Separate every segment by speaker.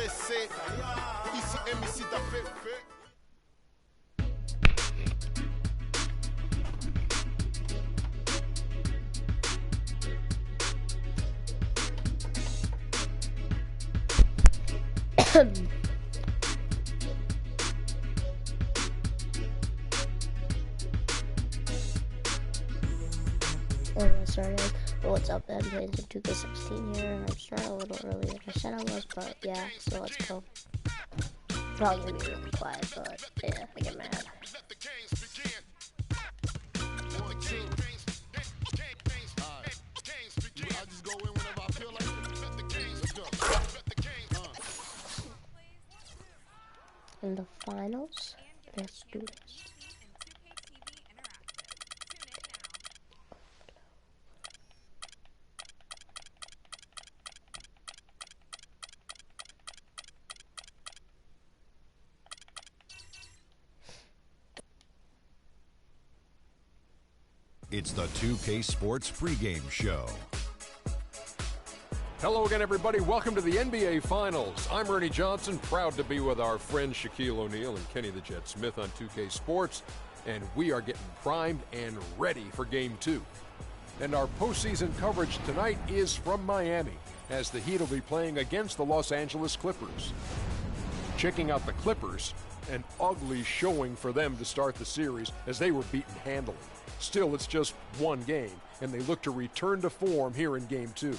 Speaker 1: laisser. Ici, MC t'a fait.
Speaker 2: Started. What's up, NBA? It's 2K16 here. I'm starting a little earlier than I said I was, but yeah, so let's go. Probably gonna be really quiet, but yeah, I get mad. In the finals, let's do this.
Speaker 3: It's the 2K Sports pregame show.
Speaker 4: Hello again, everybody. Welcome to the NBA Finals. I'm Ernie Johnson, proud to be with our friends Shaquille O'Neal and Kenny the Jet Smith on 2K Sports, and we are getting primed and ready for Game 2. And our postseason coverage tonight is from Miami, as the Heat will be playing against the Los Angeles Clippers. Checking out the Clippers, an ugly showing for them to start the series as they were beaten handily. Still, it's just one game, and they look to return to form here in Game 2.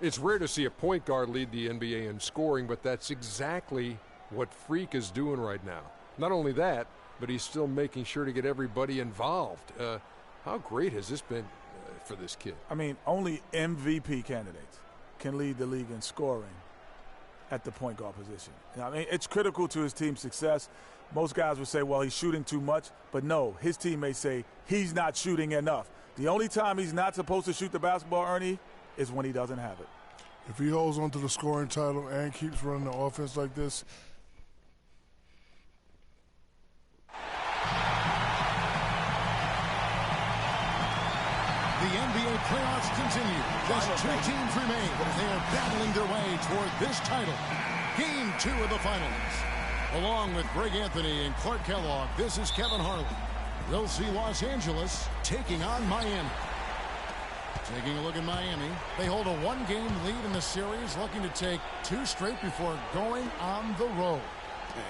Speaker 4: It's rare to see a point guard lead the NBA in scoring, but that's exactly what Freak is doing right now. Not only that, but he's still making sure to get everybody involved. How great has this been for this kid?
Speaker 5: I mean, only MVP candidates can lead the league in scoring at the point guard position. I mean, it's critical to his team's success. Most guys would say, well, he's shooting too much. But no, his teammates say he's not shooting enough. The only time he's not supposed to shoot the basketball, Ernie, is when he doesn't have it.
Speaker 6: If he holds on to the scoring title and keeps running the offense like this.
Speaker 7: The NBA playoffs continue. Just two teams remain. They are battling their way toward this title. Game 2 of the finals. Along with Greg Anthony and Clark Kellogg, this is Kevin Harlan. We'll see Los Angeles taking on Miami. Taking a look at Miami, they hold a one-game lead in the series, looking to take 2 straight before going on the road.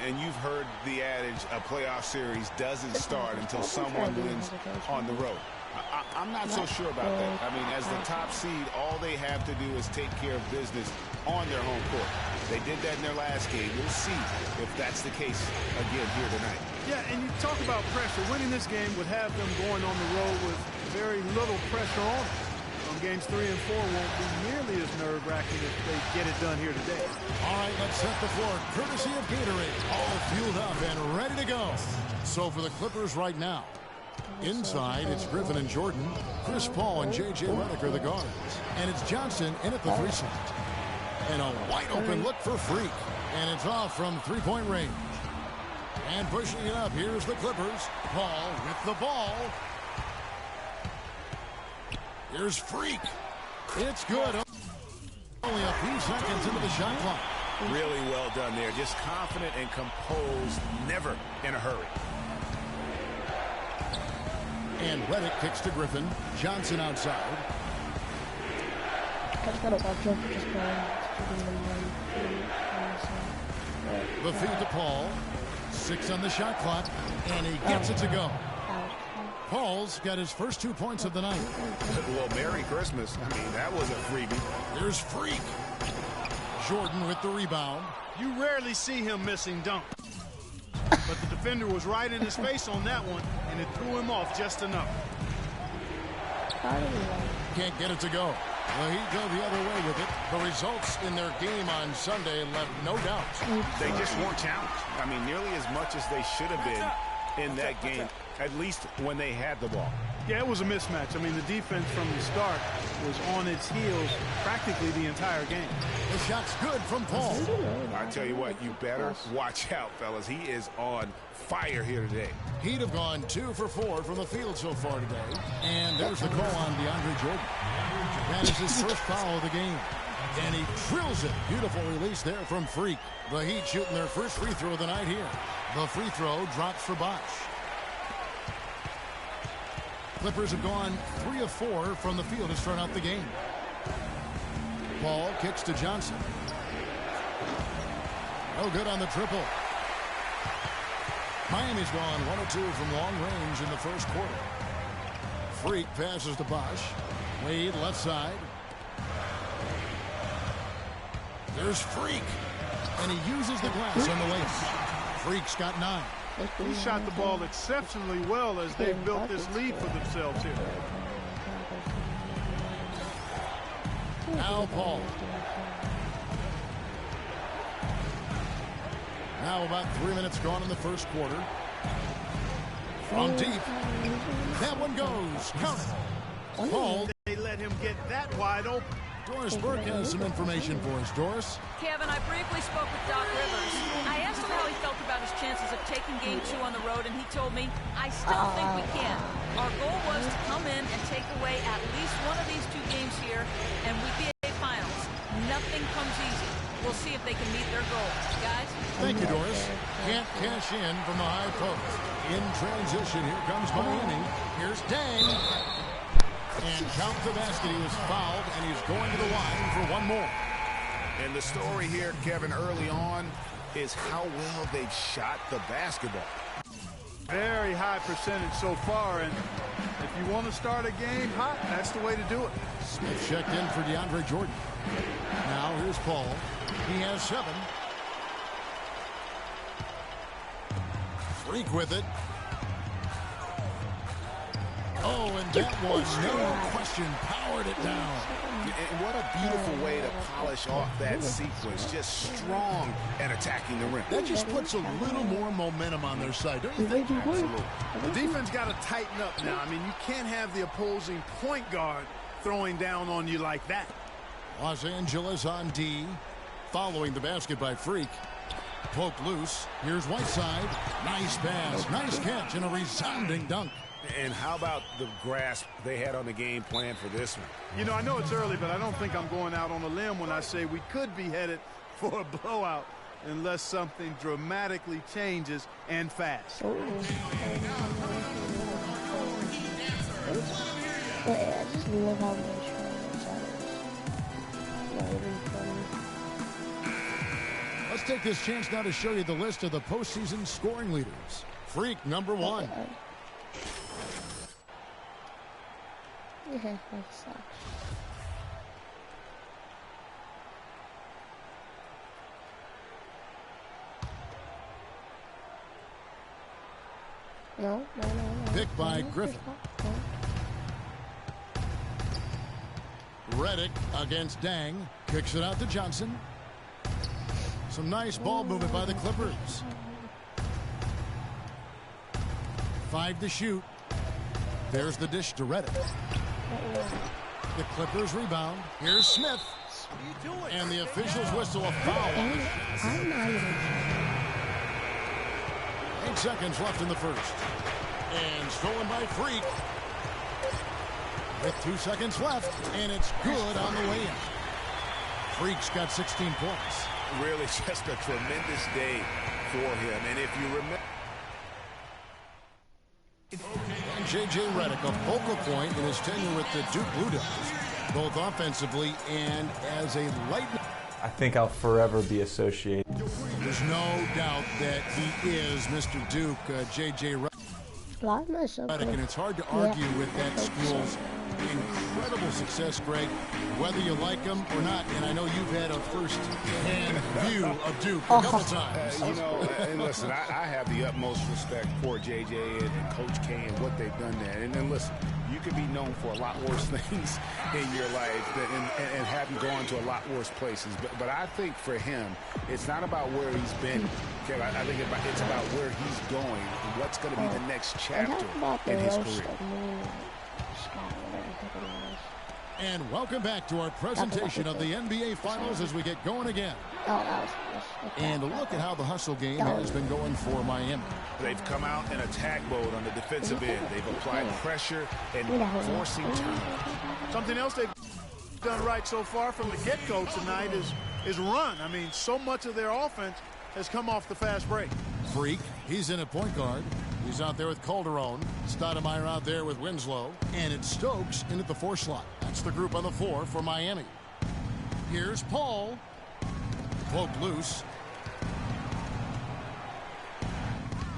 Speaker 8: And you've heard the adage, a playoff series doesn't start until someone wins on the road. I'm not so sure about that. I mean, as the top seed, all they have to do is take care of business on their home court. They did that in their last game. We'll see if that's the case again here tonight.
Speaker 9: Yeah, and you talk about pressure. Winning this game would have them going on the road with very little pressure on them. Games 3 and 4 won't be nearly as nerve-wracking if they get it done here today.
Speaker 7: All right, let's set the floor. Courtesy of Gatorade, all fueled up and ready to go. So for the Clippers right now, inside it's Griffin and Jordan, Chris Paul and J.J. Redick are the guards, and it's Johnson in at the 3 slot. And a wide-open look for Freak, and it's off from three-point range. And pushing it up, here's the Clippers. Paul with the ball. Here's Freak. It's good. Only a few seconds into the shot clock.
Speaker 8: Really well done there. Just confident and composed, never in a hurry.
Speaker 7: And Redick kicks to Griffin. Johnson outside. The feed to Paul. 6 on the shot clock. And he gets it to go. Paul's got his first 2 points of the night.
Speaker 8: Well, Merry Christmas. I mean, that was a freebie.
Speaker 7: There's Freak. Jordan with the rebound.
Speaker 9: You rarely see him missing dunks. But the defender was right in his face on that one, and it threw him off just enough.
Speaker 7: Can't get it to go. The Heat go the other way with it. The results in their game on Sunday left no doubt.
Speaker 8: They just weren't challenged. I mean, nearly as much as they should have been in that game, at least when they had the ball.
Speaker 9: Yeah, it was a mismatch. I mean, the defense from the start was on its heels practically the entire game.
Speaker 7: The shot's good from Paul.
Speaker 8: I tell you what, you better watch out, fellas. He is on fire here today.
Speaker 7: He'd have gone 2 for 4 from the field so far today. And there's the call on DeAndre Jordan. That is his first foul of the game. And he drills it. Beautiful release there from Freak. The Heat shooting their first free throw of the night here. The free throw drops for Bosch. Clippers have gone 3 of 4 from the field to start out the game. Paul kicks to Johnson. No good on the triple. Miami's gone 1 of 2 from long range in the first quarter. Freak passes to Bosch. Wade left side. There's Freak. And he uses the glass on the lace. Freak's got 9.
Speaker 9: He shot the ball exceptionally well as they've built this lead for themselves here.
Speaker 7: Now Paul. Now about 3 minutes gone in the first quarter. From deep. That one goes. Count it. Paul.
Speaker 9: They let him get that wide open.
Speaker 7: Doris Burke has some information for us. Doris?
Speaker 10: Kevin, I briefly spoke with Doc Rivers. I asked him how he felt about his chances of taking Game 2 on the road, and he told me, I still think we can. Our goal was to come in and take away at least one of these 2 games here, and we'd be at finals. Nothing comes easy. We'll see if they can meet their goal. Guys?
Speaker 7: Thank you, Doris. Can't cash in from the high post. In transition, here comes Miami. Here's Dang. And count the basket. He was fouled, and he's going to the line for one more.
Speaker 8: And the story here, Kevin, early on is how well they've shot the basketball.
Speaker 9: Very high percentage so far, and if you want to start a game hot, that's the way to do it.
Speaker 7: Smith checked in for DeAndre Jordan. Now here's Paul. He has 7. Freak with it. Oh, and that one, no question, powered it down.
Speaker 8: And what a beautiful way to polish off that sequence. Just strong at attacking the rim.
Speaker 7: That just puts a little more momentum on their side, don't you think?
Speaker 8: Absolutely.
Speaker 9: The defense got to tighten up now. I mean, you can't have the opposing point guard throwing down on you like that.
Speaker 7: Los Angeles on D. Following the basket by Freak. Poked loose. Here's Whiteside. Nice pass. Nice catch and a resounding dunk.
Speaker 8: And how about the grasp they had on the game plan for this one?
Speaker 9: You know, I know it's early, but I don't think I'm going out on a limb when I say we could be headed for a blowout unless something dramatically changes and fast.
Speaker 2: I just love how much
Speaker 7: Let's take this chance now to show you the list of the postseason scoring leaders. Freak, number 1.
Speaker 2: Yeah, that sucks. No.
Speaker 7: Picked by Griffin. Reddick against Dang. Kicks it out to Johnson. Some nice ball movement by the Clippers. 5 to shoot. There's the dish to Reddick. The Clippers rebound. Here's Smith. And the officials whistle a foul on the shot. 8 seconds left in the first. And stolen by Freak. With 2 seconds left. And it's good on the way in. Freak's got 16 points.
Speaker 8: Really just a tremendous day for him. And if you remember...
Speaker 7: And J.J. Redick, a focal point in his tenure with the Duke Blue Devils, both offensively and as a lightning.
Speaker 11: I think I'll forever be associated.
Speaker 7: There's no doubt that he is Mr. Duke, J.J. Redick. And it's hard to argue with that school's incredible success, Greg, whether you like him or not. And I know you've had a first-hand view of Duke a couple times.
Speaker 8: You know, and listen, I have the utmost respect for J.J. and Coach K and what they've done there. And then listen, you can be known for a lot worse things in your life and having gone to a lot worse places. But I think for him, it's not about where he's been. Okay, I think it's about where he's going and what's going to be the next chapter in his career.
Speaker 7: And welcome back to our presentation of the NBA Finals as we get going again. And look at how the hustle game has been going for Miami.
Speaker 8: They've come out in attack mode on the defensive end. They've applied pressure and forcing turnovers.
Speaker 9: Something else they... done right so far from the get-go tonight is run. I mean, so much of their offense has come off the fast break.
Speaker 7: Freak, he's in at point guard. He's out there with Calderon. Stoudemire out there with Winslow. And it's Stokes in at the 4 slot. That's the group on the floor for Miami. Here's Paul. Poked loose.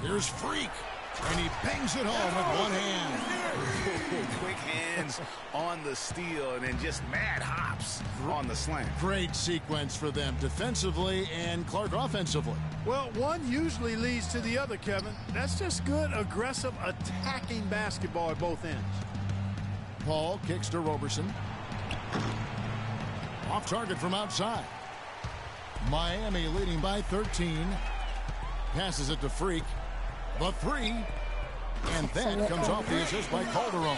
Speaker 7: Here's Freak. And he bangs it home with one hand.
Speaker 8: Quick hands on the steal and then just mad hops on the slant.
Speaker 7: Great sequence for them defensively and Clark offensively.
Speaker 9: Well, one usually leads to the other, Kevin. That's just good, aggressive, attacking basketball at both ends.
Speaker 7: Paul kicks to Roberson. Off target from outside. Miami leading by 13. Passes it to Freak. The 3. And that comes off the assist by Calderon.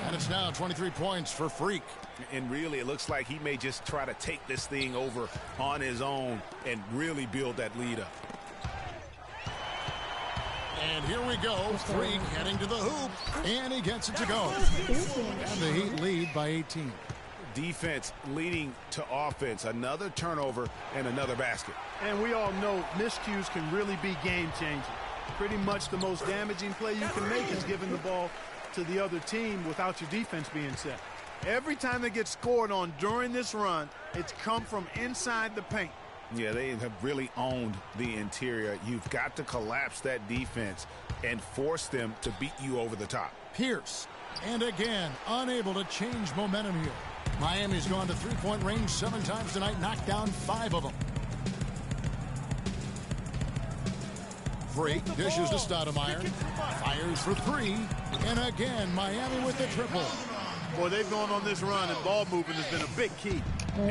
Speaker 7: And it's now 23 points for Freak.
Speaker 8: And really, it looks like he may just try to take this thing over on his own and really build that lead up.
Speaker 7: And here we go. Freak heading to the hoop. And he gets it to go. And the Heat lead by 18.
Speaker 8: Defense leading to offense. Another turnover and another basket.
Speaker 9: And we all know miscues can really be game-changing. Pretty much the most damaging play you can make is giving the ball to the other team without your defense being set. Every time they get scored on during this run, it's come from inside the paint.
Speaker 8: Yeah, they have really owned the interior. You've got to collapse that defense and force them to beat you over the top.
Speaker 7: Pierce, and again, unable to change momentum here. Miami's gone to three-point range 7 times tonight, knocked down 5 of them. Freak dishes to Stoudemire. Fires for 3. And again, Miami with the triple.
Speaker 9: Boy, they've gone on this run, and ball movement has been a big key.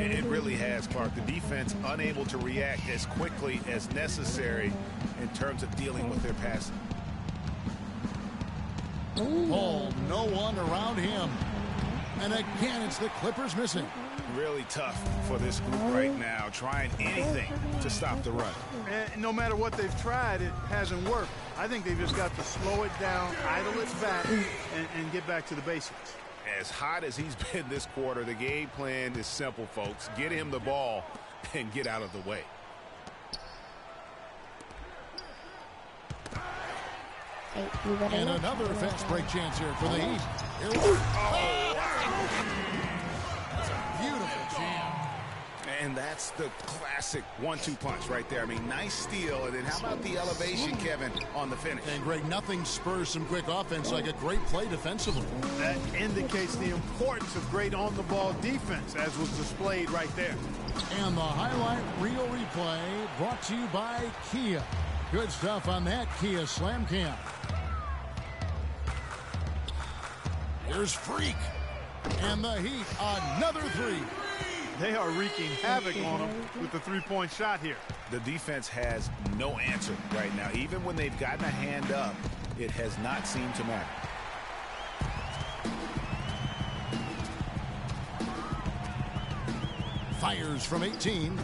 Speaker 8: It really has, Clark. The defense unable to react as quickly as necessary in terms of dealing with their passing.
Speaker 7: Paul, no one around him. And again, it's the Clippers missing.
Speaker 8: Really tough for this group right now, trying anything to stop the run.
Speaker 9: And no matter what they've tried, it hasn't worked. I think they've just got to slow it down, idle it back, and get back to the basics.
Speaker 8: As hot as he's been this quarter, the game plan is simple, folks. Get him the ball and get out of the way.
Speaker 7: And another fast break chance here for the Heat. Beautiful jam.
Speaker 8: And that's the classic 1-2 punch right there. I mean, nice steal. And then how about the elevation, Kevin, on the finish?
Speaker 7: And Greg, nothing spurs some quick offense like a great play defensively.
Speaker 9: That indicates the importance of great on-the-ball defense, as was displayed right there.
Speaker 7: And the highlight reel replay brought to you by Kia. Good stuff on that Kia Slam Cam. Here's Freak. And the Heat, another 3.
Speaker 9: They are wreaking havoc on them with the three-point shot here.
Speaker 8: The defense has no answer right now. Even when they've gotten a hand up, it has not seemed to matter.
Speaker 7: Fires from 18.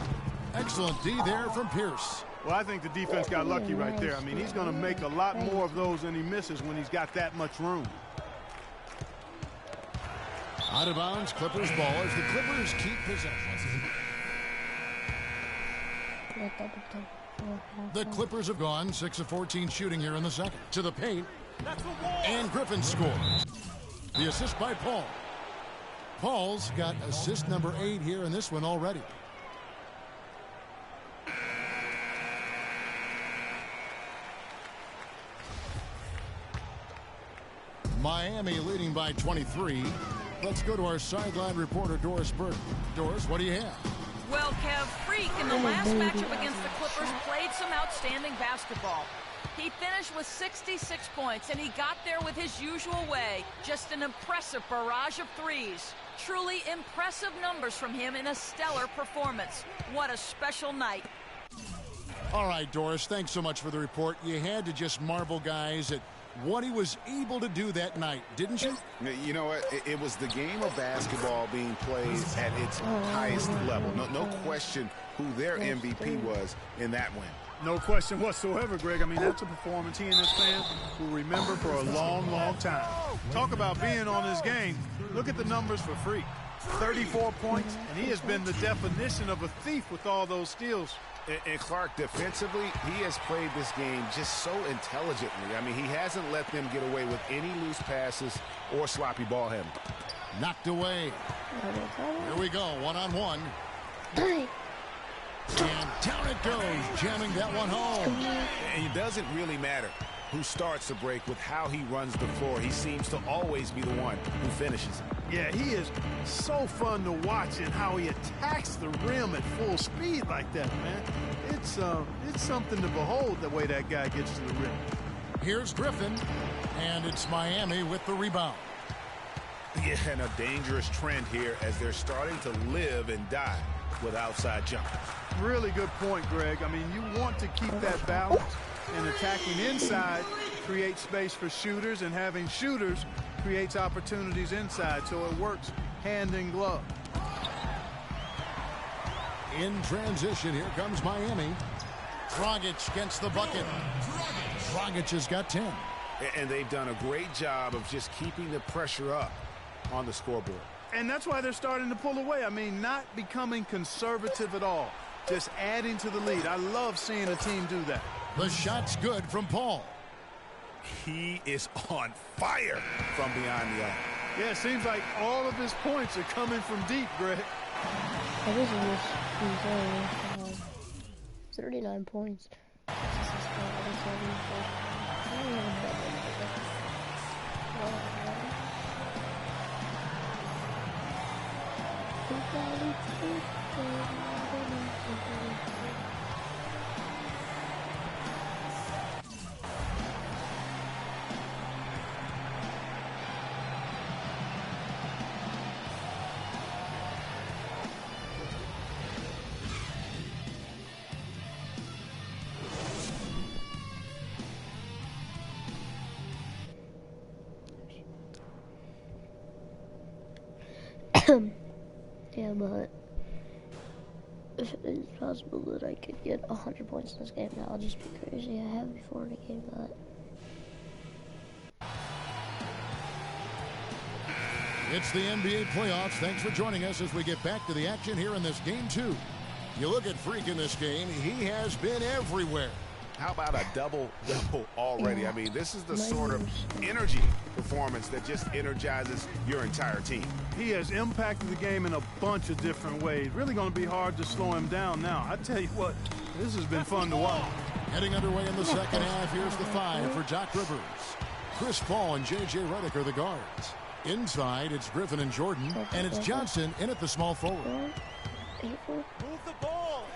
Speaker 7: Excellent D there from Pierce.
Speaker 9: Well, I think the defense got lucky right there. I mean, he's going to make a lot more of those than he misses when he's got that much room.
Speaker 7: Out of bounds, Clippers ball as the Clippers keep possession. The Clippers have gone 6 of 14 shooting here in the second. To the paint. And Griffin scores. The assist by Paul. Paul's got assist number 8 here in this one already. Miami leading by 23. Let's go to our sideline reporter, Doris Burton. Doris, what do you have?
Speaker 10: Well, Kev, Freak in the last matchup against the Clippers played some outstanding basketball. He finished with 66 points, and he got there with his usual way. Just an impressive barrage of threes. Truly impressive numbers from him in a stellar performance. What a special night.
Speaker 7: All right, Doris, thanks so much for the report. You had to just marvel, guys, at what he was able to do that night, didn't you?
Speaker 8: You know what? It was the game of basketball being played at its highest level. No question who their MVP was in that win.
Speaker 9: No question whatsoever, Greg. I mean, that's a performance he and his fans will remember for a long, long time. Talk about being on his game. Look at the numbers for Freak. 34 points, and he has been the definition of a thief with all those steals.
Speaker 8: And Clark, defensively, he has played this game just so intelligently. I mean, he hasn't let them get away with any loose passes or sloppy ball handling.
Speaker 7: Knocked away. Here we go, one-on-one. And down it goes, jamming that one home.
Speaker 8: And it doesn't really matter who starts the break with how he runs the floor. He seems to always be the one who finishes it.
Speaker 9: Yeah, he is so fun to watch in how he attacks the rim at full speed like that, man. It's something to behold the way that guy gets to the rim.
Speaker 7: Here's Griffin, and it's Miami with the rebound.
Speaker 8: Yeah, and a dangerous trend here as they're starting to live and die with outside jumpers.
Speaker 9: Really good point, Greg. I mean, you want to keep that balance, and attacking inside creates space for shooters, and having shooters creates opportunities inside, so it works hand in glove.
Speaker 7: In transition, here comes Miami. Dragic gets the bucket. Dragic has got 10.
Speaker 8: And they've done a great job of just keeping the pressure up on the scoreboard.
Speaker 9: And that's why they're starting to pull away. I mean, not becoming conservative at all, just adding to the lead. I love seeing a team do that.
Speaker 7: The shot's good from Paul.
Speaker 8: He is on fire from beyond the arc.
Speaker 9: Yeah, it seems like all of his points are coming from deep, Greg.
Speaker 2: I was in this 39 points. Yeah, but if it's possible that I could get 100 points in this game, that will just be crazy. I have before in a game, but
Speaker 7: it's the NBA playoffs. Thanks for joining us as we get back to the action here in this game 2. You look at Freak in this game, he has been everywhere.
Speaker 8: How about a double-double already? I mean, this is the sort of energy performance that just energizes your entire team.
Speaker 9: He has impacted the game in a bunch of different ways. Really going to be hard to slow him down now. I tell you what, this has been fun to watch.
Speaker 7: Heading underway in the second half, here's the 5 for Doc Rivers. Chris Paul and J.J. Redick are the guards. Inside, it's Griffin and Jordan, and it's Johnson in at the small forward.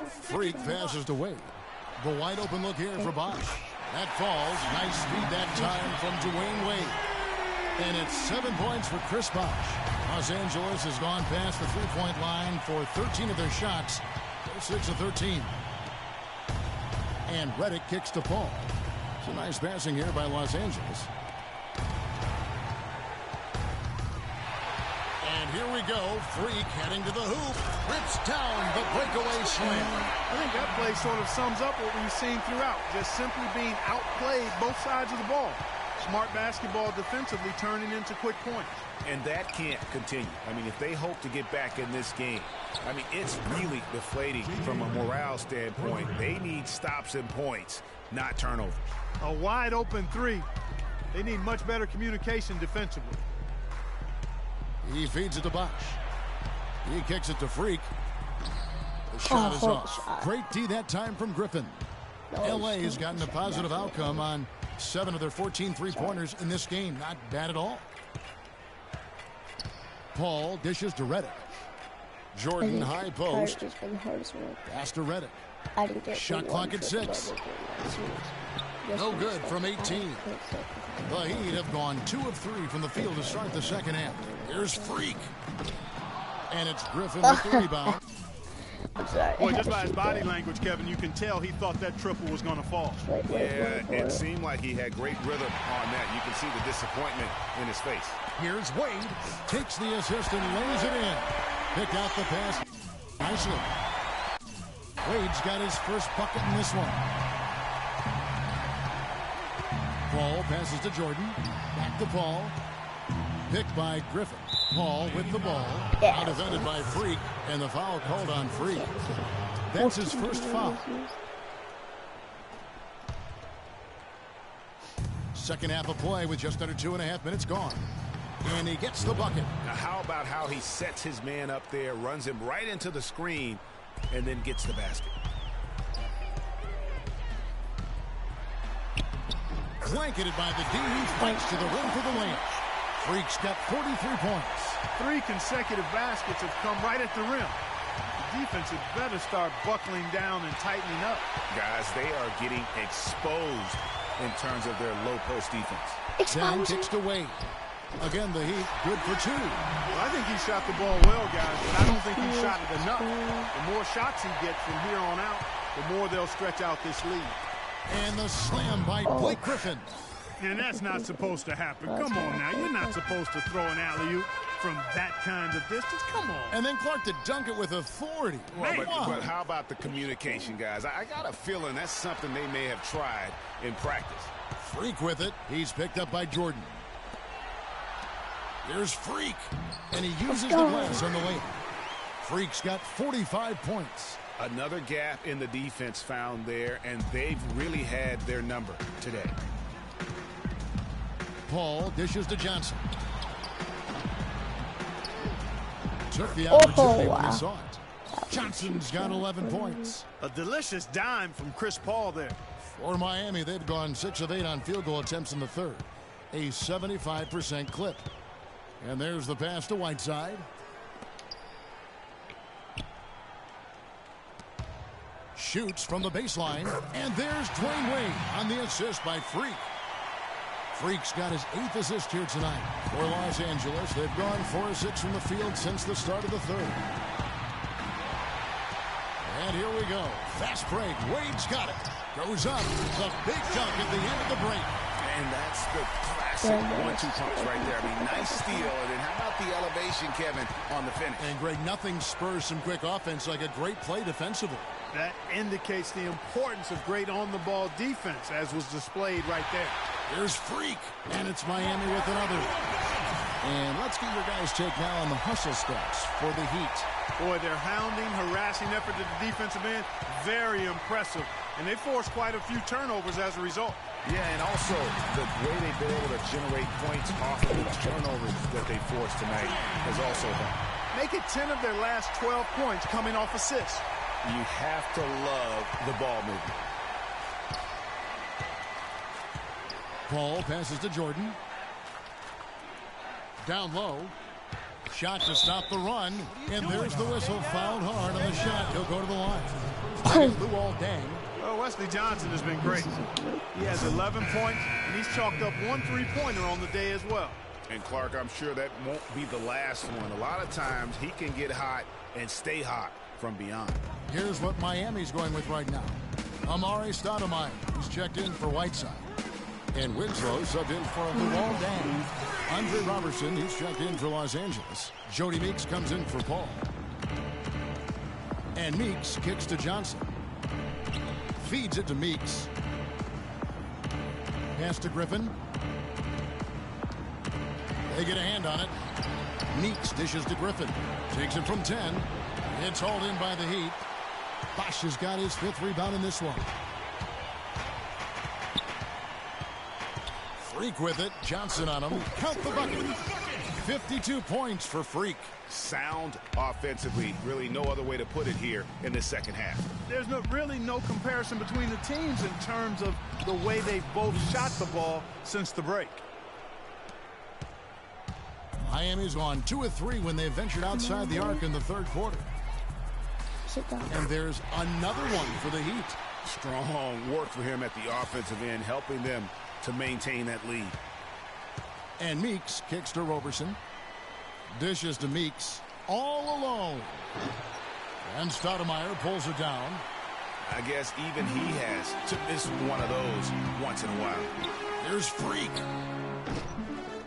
Speaker 7: Freak passes to Wade. The wide open look here for Bosch. That falls. Nice speed that time from Dwayne Wade. And it's 7 points for Chris Bosch. Los Angeles has gone past the three-point line for 13 of their shots. They're 6 of 13. And Redick kicks to Paul. It's a nice passing here by Los Angeles. And here we go. Freak heading to the hoop. Rips down the breakaway slam.
Speaker 9: I think that play sort of sums up what we've seen throughout. Just simply being outplayed both sides of the ball. Smart basketball defensively turning into quick points.
Speaker 8: And that can't continue. I mean, if they hope to get back in this game, I mean, it's really deflating from a morale standpoint. They need stops and points, not turnovers.
Speaker 9: A wide open three. They need much better communication defensively.
Speaker 7: He feeds it to Bosch. He kicks it to Freak. The shot is off. Great D that time from Griffin. LA has gotten a positive outcome on 7 of their 14 three-pointers in this game. Not bad at all. Paul dishes to Redick. Jordan high post. Pass to Redick. Shot clock at 6. No good from 18. The Heat have gone 2 of 3 from the field to start the second half. Here's Freak. And it's Griffin with the rebound.
Speaker 2: I'm sorry.
Speaker 9: Boy, just by his body language, Kevin, you can tell he thought that triple was going to fall.
Speaker 8: Yeah, it seemed like he had great rhythm on that. You can see the disappointment in his face.
Speaker 7: Here's Wade. Takes the assist and lays it in. Pick out the pass nicely. Wade's got his first bucket in this one. Paul passes to Jordan. Back to Paul. Picked by Griffin. Paul with the ball.
Speaker 2: Yeah.
Speaker 7: Defended by Freak, and the foul called on Freak. That's his first foul. Second half of play with just under 2.5 minutes gone. And he gets the bucket.
Speaker 8: Now, how about how he sets his man up there, runs him right into the screen, and then gets the basket.
Speaker 7: Blanketed by the D, he fights to the rim for the layup. Freak's got 43 points.
Speaker 9: 3 consecutive baskets have come right at the rim. The defense had better start buckling down and tightening up.
Speaker 8: Guys, they are getting exposed in terms of their low post defense.
Speaker 7: Then kicks to Wade. Again, the Heat good for 2.
Speaker 9: Well, I think he shot the ball well, guys, but I don't think he shot it enough. The more shots he gets from here on out, the more they'll stretch out this lead.
Speaker 7: And the slam by Blake Griffin.
Speaker 9: And that's not supposed to happen. Come on now. You're not supposed to throw an alley-oop from that kind of distance. Come on.
Speaker 7: And then Clark to dunk it with authority.
Speaker 8: Well, but how about the communication, guys? I got a feeling that's something they may have tried in practice.
Speaker 7: Freak with it. He's picked up by Jordan. Here's Freak. And he uses the glass on the layup. Freak's got 45 points.
Speaker 8: Another gap in the defense found there, and they've really had their number today.
Speaker 7: Paul dishes to Johnson. Took the opportunity when he saw it. Johnson's got 11 points.
Speaker 9: A delicious dime from Chris Paul there.
Speaker 7: For Miami, they've gone 6 of 8 on field goal attempts in the third. A 75% clip. And there's the pass to Whiteside. Shoots from the baseline. And there's Dwayne Wade on the assist by Freak. Freak's got his 8th assist here tonight. For Los Angeles, they've gone 4 of 6 from the field since the start of the third. And here we go. Fast break. Wade's got it. Goes up. The big dunk at the end of the break.
Speaker 8: And that's the classic 1-2 punch right there. I mean, nice steal. And then how about the elevation, Kevin, on the finish?
Speaker 7: And Greg, nothing spurs some quick offense like a great play defensively.
Speaker 9: That indicates the importance of great on-the-ball defense, as was displayed right there.
Speaker 7: Here's Freak, and it's Miami with another. And let's get your guys' take now on the hustle stats for the Heat.
Speaker 9: Boy, their hounding, harassing effort at the defensive end, very impressive. And they forced quite a few turnovers as a result.
Speaker 8: Yeah, and also the way they've been able to generate points off of the turnovers that they forced tonight has also helped.
Speaker 9: Make it 10 of their last 12 points coming off assists.
Speaker 8: You have to love the ball movement.
Speaker 7: Paul passes to Jordan. Down low. Shot to stop the run. And there's the whistle. Fouled hard on the shot. He'll go to the line. Lou all day.
Speaker 9: Well, Wesley Johnson has been great. He has 11 points, and he's chalked up 1 3-pointer on the day as well.
Speaker 8: And Clark, I'm sure that won't be the last one. A lot of times he can get hot and stay hot from beyond.
Speaker 7: Here's what Miami's going with right now. Amari Stoudemire, who's checked in for Whiteside. And Winslow subbed in for Luol Deng. Andre Robertson, who's checked in for Los Angeles. Jody Meeks comes in for Paul. And Meeks kicks to Johnson. Feeds it to Meeks. Pass to Griffin. They get a hand on it. Meeks dishes to Griffin. Takes it from 10. It's hauled in by the Heat. Bosch has got his 5th rebound in this one. Freak with it. Johnson on him. Count the bucket. 52 points for Freak.
Speaker 8: Sound offensively. Really no other way to put it here in the second half.
Speaker 9: There's really no comparison between the teams in terms of the way they've both shot the ball since the break.
Speaker 7: Miami's gone 2 of 3 when they ventured outside the arc in the third quarter. And there's another one for the Heat.
Speaker 8: Strong work for him at the offensive end, helping them to maintain that lead.
Speaker 7: And Meeks kicks to Robertson. Dishes to Meeks. All alone. And Stoudemire pulls it down.
Speaker 8: I guess even he has to miss one of those once in a while.
Speaker 7: Here's Freak.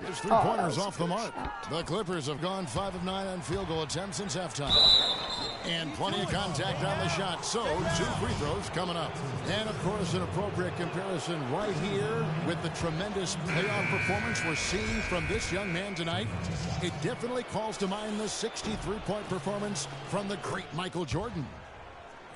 Speaker 7: His 3-pointers off the mark. The Clippers have gone 5 of 9 on field goal attempts since halftime. And plenty of contact on the shot. So, 2 free throws coming up. And, of course, an appropriate comparison right here with the tremendous playoff performance we're seeing from this young man tonight. It definitely calls to mind the 63-point performance from the great Michael Jordan.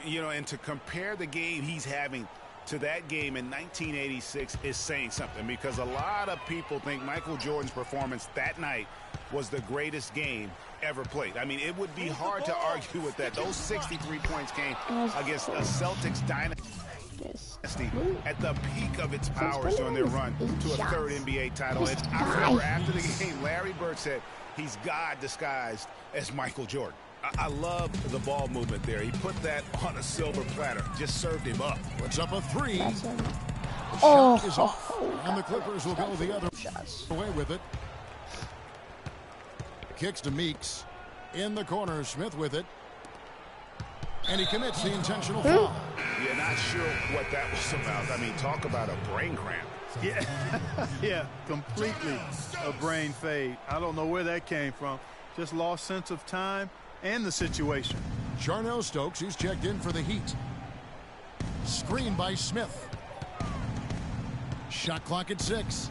Speaker 8: You know, and to compare the game he's having to that game in 1986 is saying something, because a lot of people think Michael Jordan's performance that night was the greatest game ever played. I mean, it would be hard to argue with that. Those 63 points came against a Celtics dynasty at the peak of its powers during their run to a 3rd NBA title. And I remember after the game, Larry Bird said he's God disguised as Michael Jordan. I love the ball movement there. He put that on a silver platter, just served him up.
Speaker 7: Puts up a 3. The shot is off, and the Clippers will go the other way with it. Kicks to Meeks. In the corner, Smith with it. And he commits the intentional foul.
Speaker 8: Yeah, not sure what that was about. I mean, talk about a brain cramp.
Speaker 9: Yeah, yeah, completely a brain fade. I don't know where that came from. Just lost sense of time and the situation.
Speaker 7: Charnel Stokes, who's checked in for the Heat. Screen by Smith. Shot clock at 6.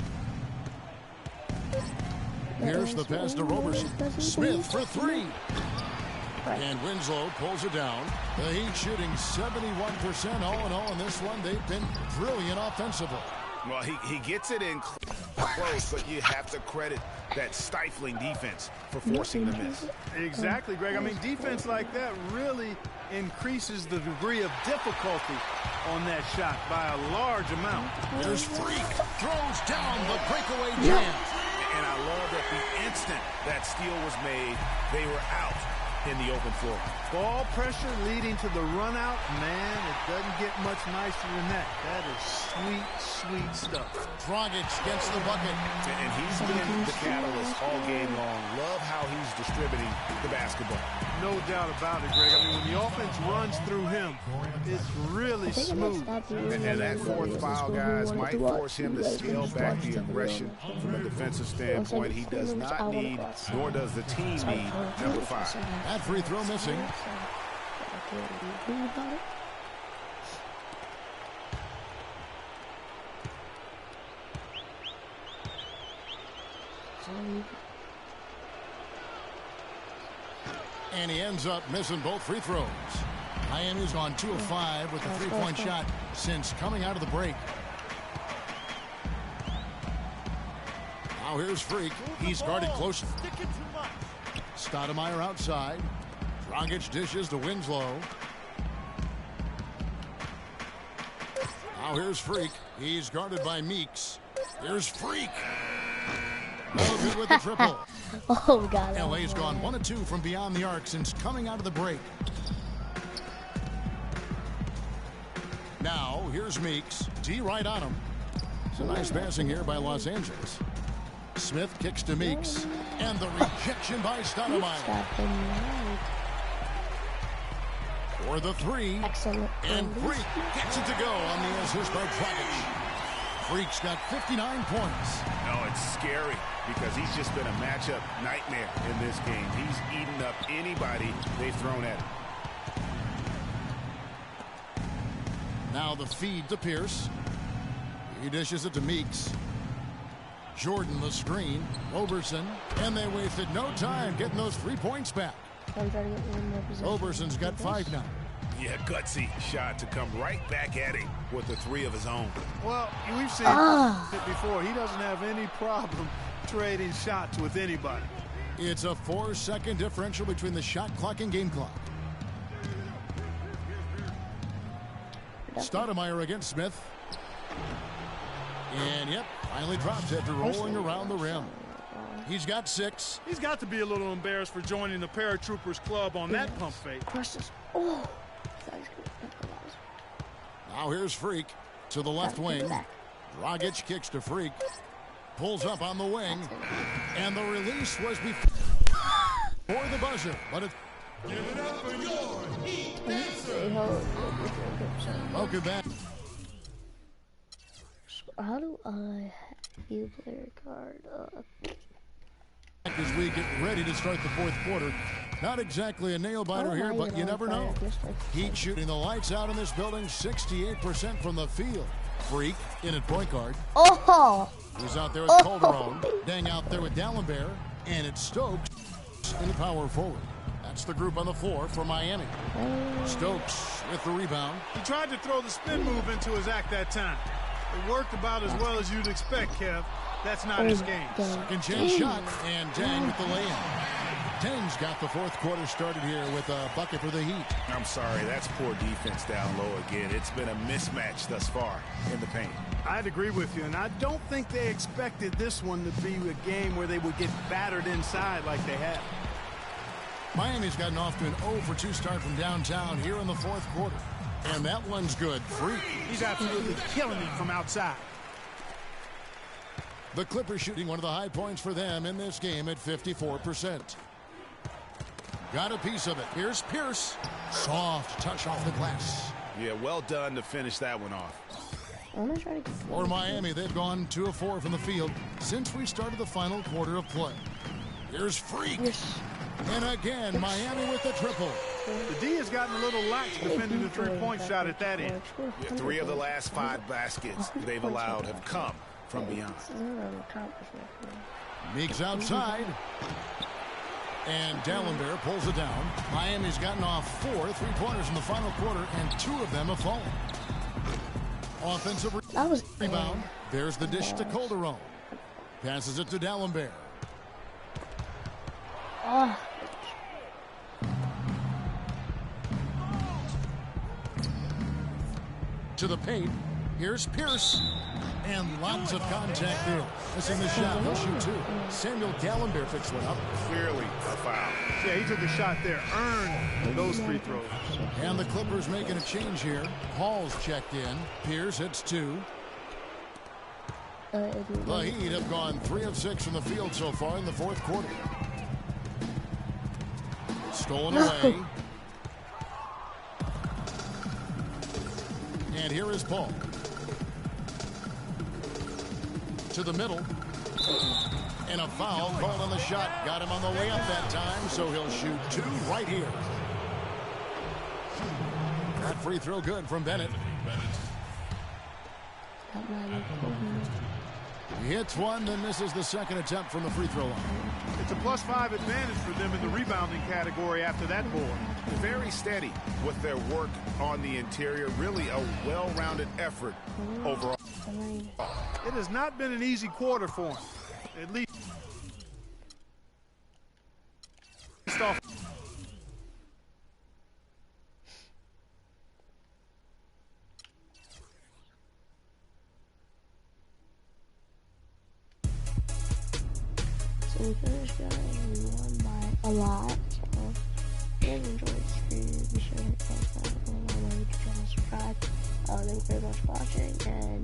Speaker 7: Here's the pass to Roberson. Smith for 3. And Winslow pulls it down. The Heat shooting 71% all in all in this one. They've been brilliant offensively.
Speaker 8: Well, he gets it in close, but you have to credit that stifling defense for forcing the miss.
Speaker 9: Exactly, Greg. I mean, defense like that really increases the degree of difficulty on that shot by a large amount.
Speaker 7: There's Freak. Throws down the breakaway jam.
Speaker 8: And I love that the instant that steal was made, they were out in the open floor.
Speaker 9: Ball pressure leading to the run out. Man, it doesn't get much nicer than that. That is sweet, sweet stuff.
Speaker 7: Dragic gets the bucket.
Speaker 8: And he's been the catalyst all game long. Love how he's distributing the basketball.
Speaker 9: No doubt about it, Greg. I mean, when the offense runs through him, it's really smooth.
Speaker 8: And that 4th foul, guys, might force him to scale back the aggression from a defensive standpoint. He does not need, nor does the team need, number 5.
Speaker 7: That free throw missing. And he ends up missing both free throws. Miami's gone 2 of 5 with a 3-point shot since coming out of the break. Now here's Freak. He's guarded closely. Stoudemire outside. Dragic dishes to Winslow. Now here's Freak. He's guarded by Meeks. Here's Freak. No good with the triple.
Speaker 2: Oh, God.
Speaker 7: LA's gone 1 of 2 from beyond the arc since coming out of the break. Now, here's Meeks. D right on him. It's a nice passing here by Los Angeles. Smith kicks to Meeks. And the rejection by Stoudemire. For the 3.
Speaker 2: Excellent.
Speaker 7: And Freak gets it to go on the assist by Dragic. Freak's got 59 points.
Speaker 8: No, it's scary because he's just been a matchup nightmare in this game. He's eaten up anybody they've thrown at him.
Speaker 7: Now the feed to Pierce. He dishes it to Meeks. Jordan the screen. Roberson. And they wasted no time getting those 3 points back. Roberson's got 5 now.
Speaker 8: Yeah, gutsy shot to come right back at him with the 3 of his own.
Speaker 9: Well, we've seen it before. He doesn't have any problem trading shots with anybody.
Speaker 7: It's a 4-second differential between the shot clock and game clock. Stoudemire against Smith. And, yep, finally drops after rolling around the rim. He's got 6.
Speaker 9: He's got to be a little embarrassed for joining the Paratroopers Club on that pump fake.
Speaker 2: Oh.
Speaker 7: Now here's Freak to the left wing. Dragic kicks to Freak. Pulls up on the wing. And the release was before the buzzer. But it's...
Speaker 1: Give it up for your Heat dancer.
Speaker 7: Welcome back.
Speaker 2: How do I have you player card?
Speaker 7: As we get ready to start the fourth quarter. Not exactly a nail-biter here, but you never know. Heat shooting the lights out in this building, 68% from the field. Freak in at point guard.
Speaker 2: Oh!
Speaker 7: He's out there with Calderon. Dang out there with D'Alembert. And it's Stokes in the power forward. That's the group on the floor for Miami. Stokes with the rebound.
Speaker 9: He tried to throw the spin move into his act that time. It worked about as well as you'd expect, Kev. That's not his game.
Speaker 7: Second chance shot, and Dang with the lay-in. Dang's got the fourth quarter started here with a bucket for the Heat.
Speaker 8: I'm sorry, that's poor defense down low again. It's been a mismatch thus far in the paint.
Speaker 9: I'd agree with you, and I don't think they expected this one to be a game where they would get battered inside like they have.
Speaker 7: Miami's gotten off to an 0-for-2 start from downtown here in the fourth quarter. And that one's good. Freak.
Speaker 9: He's absolutely killing it from outside.
Speaker 7: The Clippers shooting one of the high points for them in this game at 54%. Got a piece of it. Here's Pierce. Soft touch off the glass.
Speaker 8: Yeah, well done to finish that one off.
Speaker 7: For Miami, they've gone 2 of 4 from the field since we started the final quarter of play. Here's Freak. And again, Miami with the triple.
Speaker 9: The D has gotten a little lax defending the three-point shot at that end.
Speaker 8: Yeah, 3 of the last 5 baskets they've allowed have come from beyond.
Speaker 7: Meeks outside. And D'Alembert pulls it down. Miami's gotten off 4 3-pointers in the final quarter, and 2 of them have fallen. Offensive rebound. There's the dish to Calderon. Passes it to D'Alembert. To the paint. Here's Pierce. And lots of contact there. Missing the shot. He'll shoot 2. Samuel D'Alembert picks one up.
Speaker 8: Clearly a foul.
Speaker 9: Yeah, he took a shot there. Earned those free throws.
Speaker 7: And the Clippers making a change here. Hall's checked in. Pierce hits 2. The Heat have gone 3 of 6 from the field so far in the fourth quarter. Stolen away. And here is Paul. To the middle. And a foul called on the shot. Got him on the way up that time, so he'll shoot 2 right here. That free throw good from Bennett. He hits one, then misses the second attempt from the free throw line.
Speaker 9: It's a +5 advantage for them in the rebounding category after that board.
Speaker 8: Very steady with their work on the interior. Really a well-rounded effort overall.
Speaker 9: It has not been an easy quarter for him. At least off.
Speaker 2: So we finished guys, we won by a lot, so if you guys enjoyed the stream, be sure to hit that like button, YouTube channel, subscribe. Thank you very much for watching, and